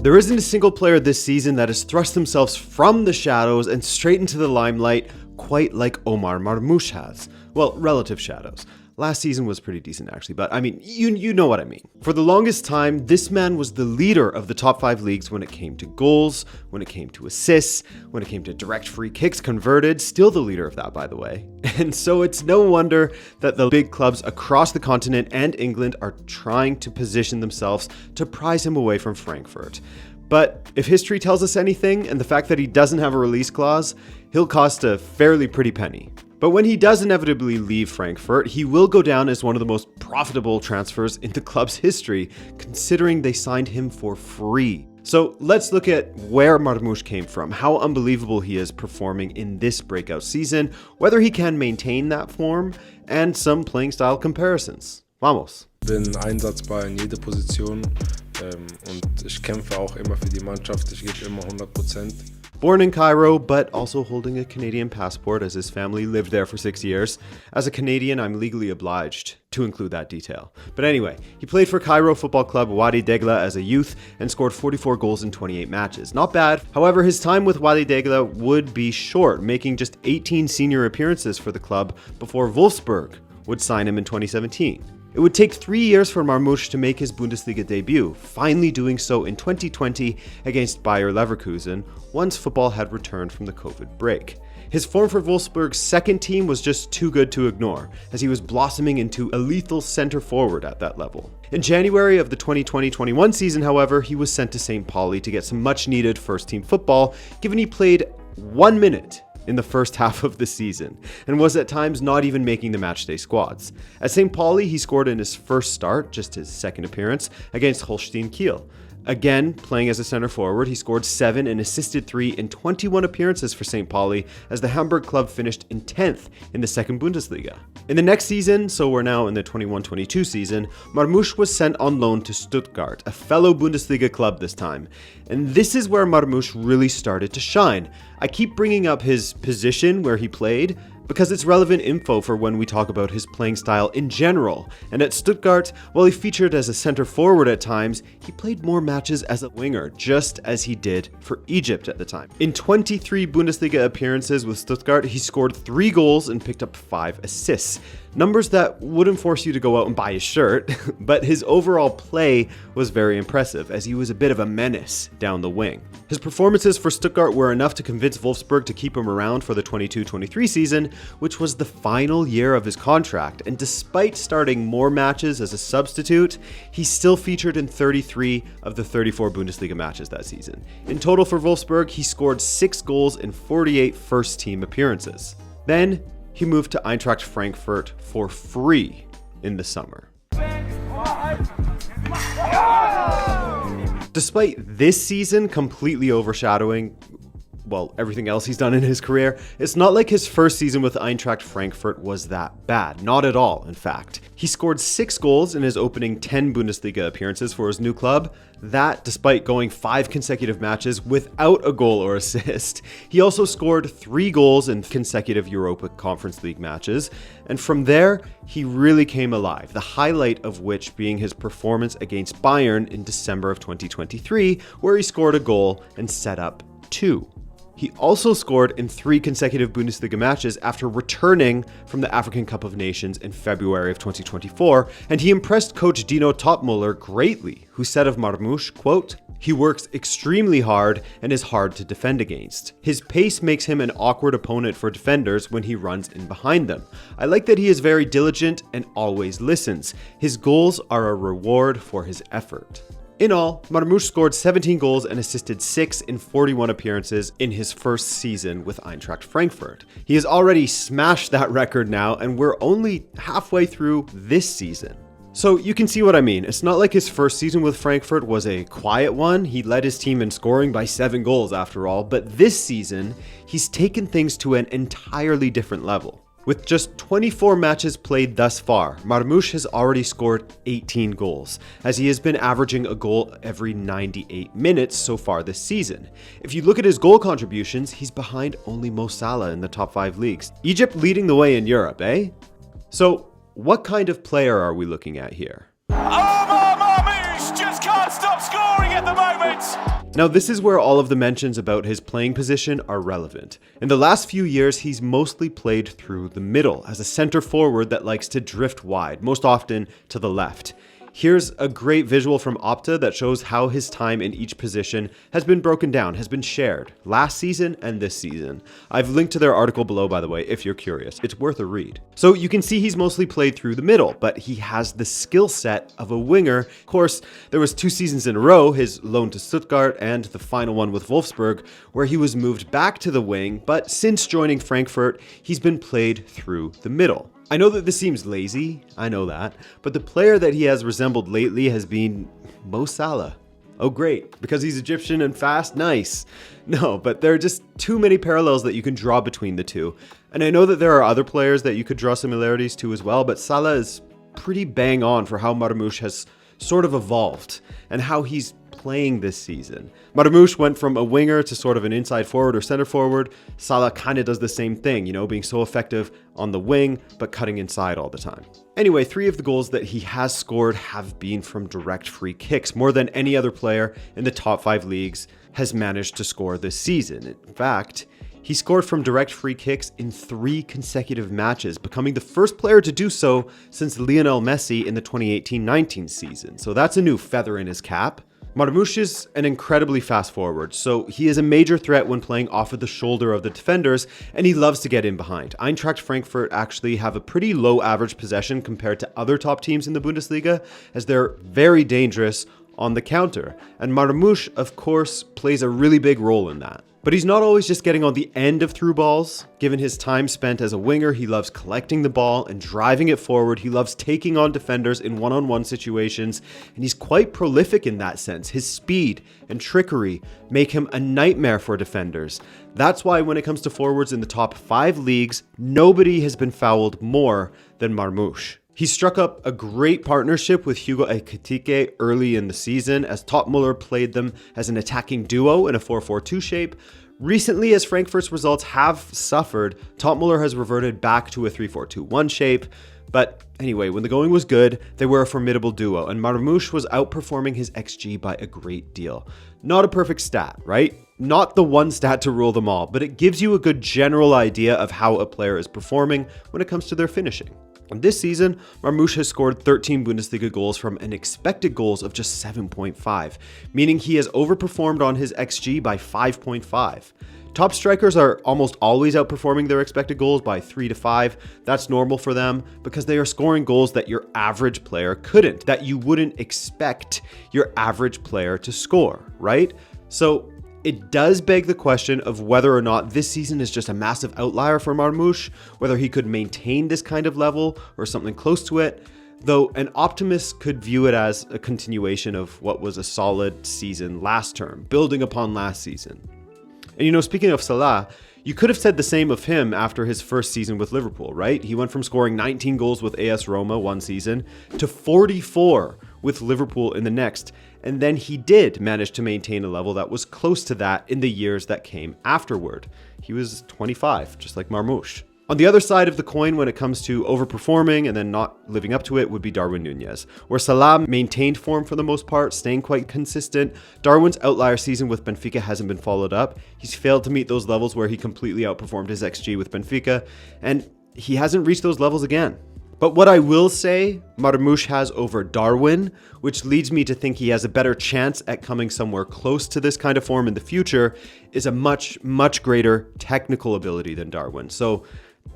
There isn't a single player this season that has thrust themselves from the shadows and straight into the limelight quite like Omar Marmoush has. Well, relative shadows. Last season was pretty decent actually, but I mean, you know what I mean. For the longest time, this man was the leader of the top 5 leagues when it came to goals, when it came to assists, when it came to direct free kicks converted, still the leader of that by the way. And so it's no wonder that the big clubs across the continent and England are trying to position themselves to prize him away from Frankfurt. But if history tells us anything, and the fact that he doesn't have a release clause, he'll cost a fairly pretty penny. But when he does inevitably leave Frankfurt, he will go down as one of the most profitable transfers in the club's history, considering they signed him for free. So let's look at where Marmoush came from, how unbelievable he is performing in this breakout season, whether he can maintain that form, and some playing style comparisons. Vamos! Bin einsatzbar in jede Position und ich kämpfe auch immer für die Mannschaft, ich gebe immer 100%. Born in Cairo, but also holding a Canadian passport as his family lived there for 6 years. As a Canadian, I'm legally obliged to include that detail. But anyway, he played for Cairo football club Wadi Degla as a youth and scored 44 goals in 28 matches. Not bad. However, his time with Wadi Degla would be short, making just 18 senior appearances for the club before Wolfsburg would sign him in 2017. It would take 3 years for Marmoush to make his Bundesliga debut, finally doing so in 2020 against Bayer Leverkusen, once football had returned from the COVID break. His form for Wolfsburg's second team was just too good to ignore, as he was blossoming into a lethal center forward at that level. In January of the 2020-21 season, however, he was sent to St. Pauli to get some much-needed first-team football, given he played 1 minute in the first half of the season, and was at times not even making the matchday squads. At St. Pauli, he scored in his first start, just his second appearance, against Holstein Kiel. Again, playing as a center forward, he scored 7 and assisted 3 in 21 appearances for St. Pauli, as the Hamburg club finished in 10th in the second Bundesliga. In the next season, so we're now in the 21-22 season, Marmoush was sent on loan to Stuttgart, a fellow Bundesliga club this time. And this is where Marmoush really started to shine. I keep bringing up his position where he played, because it's relevant info for when we talk about his playing style in general. And at Stuttgart, while he featured as a center forward at times, he played more matches as a winger, just as he did for Egypt at the time. In 23 Bundesliga appearances with Stuttgart, he scored 3 goals and picked up 5 assists. Numbers that wouldn't force you to go out and buy his shirt, but his overall play was very impressive, as he was a bit of a menace down the wing. His performances for Stuttgart were enough to convince Wolfsburg to keep him around for the 22-23 season, which was the final year of his contract, and despite starting more matches as a substitute, he still featured in 33 of the 34 Bundesliga matches that season. In total for Wolfsburg, he scored 6 goals in 48 first-team appearances. Then, he moved to Eintracht Frankfurt for free in the summer. Despite this season completely overshadowing, well, everything else he's done in his career, it's not like his first season with Eintracht Frankfurt was that bad. Not at all, in fact. He scored 6 goals in his opening 10 Bundesliga appearances for his new club. That despite going 5 consecutive matches without a goal or assist. He also scored 3 goals in consecutive Europa Conference League matches. And from there, he really came alive, the highlight of which being his performance against Bayern in December of 2023, where he scored a goal and set up 2. He also scored in 3 consecutive Bundesliga matches after returning from the African Cup of Nations in February of 2024, and he impressed coach Dino Topmuller greatly, who said of Marmoush, quote, "He works extremely hard and is hard to defend against. His pace makes him an awkward opponent for defenders when he runs in behind them. I like that he is very diligent and always listens. His goals are a reward for his effort." In all, Marmoush scored 17 goals and assisted 6 in 41 appearances in his first season with Eintracht Frankfurt. He has already smashed that record now, and we're only halfway through this season. So you can see what I mean. It's not like his first season with Frankfurt was a quiet one. He led his team in scoring by 7 goals after all, but this season, he's taken things to an entirely different level. With just 24 matches played thus far, Marmoush has already scored 18 goals, as he has been averaging a goal every 98 minutes so far this season. If you look at his goal contributions, he's behind only Mo Salah in the top 5 leagues. Egypt leading the way in Europe, eh? So, what kind of player are we looking at here? Omar Marmoush just can't stop scoring at the moment! Now, this is where all of the mentions about his playing position are relevant. In the last few years, he's mostly played through the middle as a center forward that likes to drift wide, most often to the left. Here's a great visual from Opta that shows how his time in each position has been broken down, has been shared, last season and this season. I've linked to their article below, by the way, if you're curious. It's worth a read. So you can see he's mostly played through the middle, but he has the skill set of a winger. Of course, there was 2 seasons in a row, his loan to Stuttgart and the final one with Wolfsburg, where he was moved back to the wing, but since joining Frankfurt, he's been played through the middle. I know that this seems lazy, I know that, but the player that he has resembled lately has been Mo Salah. Oh great, because he's Egyptian and fast? Nice. No, but there are just too many parallels that you can draw between the two. And I know that there are other players that you could draw similarities to as well, but Salah is pretty bang on for how Marmoush has sort of evolved and how he's playing this season. Marmoush went from a winger to sort of an inside forward or center forward. Salah kind of does the same thing, being so effective on the wing, but cutting inside all the time. Anyway, 3 of the goals that he has scored have been from direct free kicks, more than any other player in the top 5 leagues has managed to score this season. In fact, he scored from direct free kicks in 3 consecutive matches, becoming the first player to do so since Lionel Messi in the 2018-19 season. So that's a new feather in his cap. Marmoush is an incredibly fast forward, so he is a major threat when playing off of the shoulder of the defenders, and he loves to get in behind. Eintracht Frankfurt actually have a pretty low average possession compared to other top teams in the Bundesliga, as they're very dangerous on the counter. And Marmoush, of course, plays a really big role in that. But he's not always just getting on the end of through balls. Given his time spent as a winger, he loves collecting the ball and driving it forward. He loves taking on defenders in one-on-one situations, and he's quite prolific in that sense. His speed and trickery make him a nightmare for defenders. That's why when it comes to forwards in the top 5 leagues, nobody has been fouled more than Marmoush. He struck up a great partnership with Hugo Ekitike early in the season, as Topmüller played them as an attacking duo in a 4-4-2 shape. Recently, as Frankfurt's results have suffered, Topmüller has reverted back to a 3-4-2-1 shape. But anyway, when the going was good, they were a formidable duo, and Marmoush was outperforming his XG by a great deal. Not a perfect stat, right? Not the one stat to rule them all, but it gives you a good general idea of how a player is performing when it comes to their finishing. And this season, Marmoush has scored 13 Bundesliga goals from an expected goals of just 7.5, meaning he has overperformed on his XG by 5.5. Top strikers are almost always outperforming their expected goals by 3 to 5. That's normal for them because they are scoring goals that your average player couldn't, that you wouldn't expect your average player to score, right? So it does beg the question of whether or not this season is just a massive outlier for Marmoush, whether he could maintain this kind of level or something close to it, though an optimist could view it as a continuation of what was a solid season last term, building upon last season. And speaking of Salah, you could have said the same of him after his first season with Liverpool, right? He went from scoring 19 goals with AS Roma one season to 44 with Liverpool in the next. And then he did manage to maintain a level that was close to that in the years that came afterward. He was 25, just like Marmoush. On the other side of the coin, when it comes to overperforming and then not living up to it, would be Darwin Núñez, where Salah maintained form for the most part, staying quite consistent. Darwin's outlier season with Benfica hasn't been followed up. He's failed to meet those levels where he completely outperformed his XG with Benfica, and he hasn't reached those levels again. But what I will say Marmoush has over Darwin, which leads me to think he has a better chance at coming somewhere close to this kind of form in the future, is a much, much greater technical ability than Darwin. So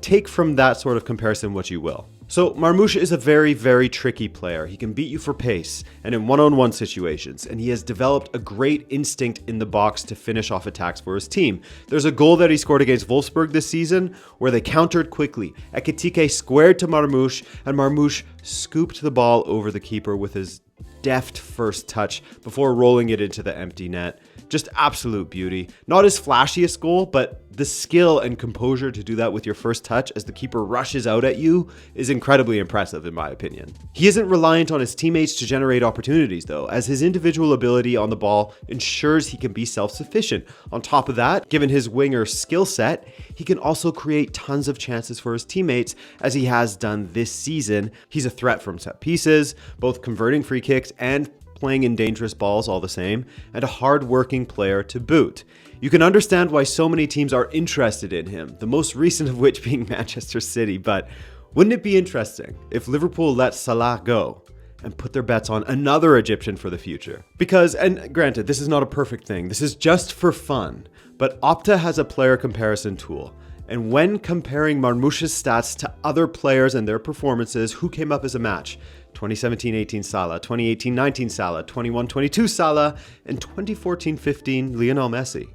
take from that sort of comparison what you will. So Marmoush is a very, very tricky player. He can beat you for pace and in one-on-one situations, and he has developed a great instinct in the box to finish off attacks for his team. There's a goal that he scored against Wolfsburg this season where they countered quickly. Ekitike squared to Marmoush, and Marmoush scooped the ball over the keeper with his deft first touch before rolling it into the empty net. Just absolute beauty. Not his flashiest goal, but the skill and composure to do that with your first touch as the keeper rushes out at you is incredibly impressive in my opinion. He isn't reliant on his teammates to generate opportunities though, as his individual ability on the ball ensures he can be self-sufficient. On top of that, given his winger skill set, he can also create tons of chances for his teammates as he has done this season. He's a threat from set pieces, both converting free kicks and playing in dangerous balls all the same, and a hard-working player to boot. You can understand why so many teams are interested in him, the most recent of which being Manchester City, but wouldn't it be interesting if Liverpool let Salah go and put their bets on another Egyptian for the future? Because, and granted, this is not a perfect thing, this is just for fun, but Opta has a player comparison tool. And when comparing Marmoush's stats to other players and their performances, who came up as a match? 2017-18 Salah, 2018-19 Salah, 21-22 Salah, and 2014-15 Lionel Messi.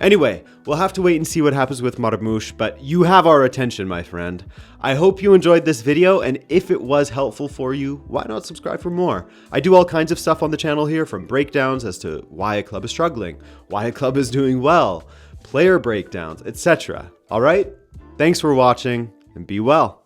Anyway, we'll have to wait and see what happens with Marmoush, but you have our attention, my friend. I hope you enjoyed this video, and if it was helpful for you, why not subscribe for more? I do all kinds of stuff on the channel here, from breakdowns as to why a club is struggling, why a club is doing well, player breakdowns, etc. Alright? Thanks for watching, and be well.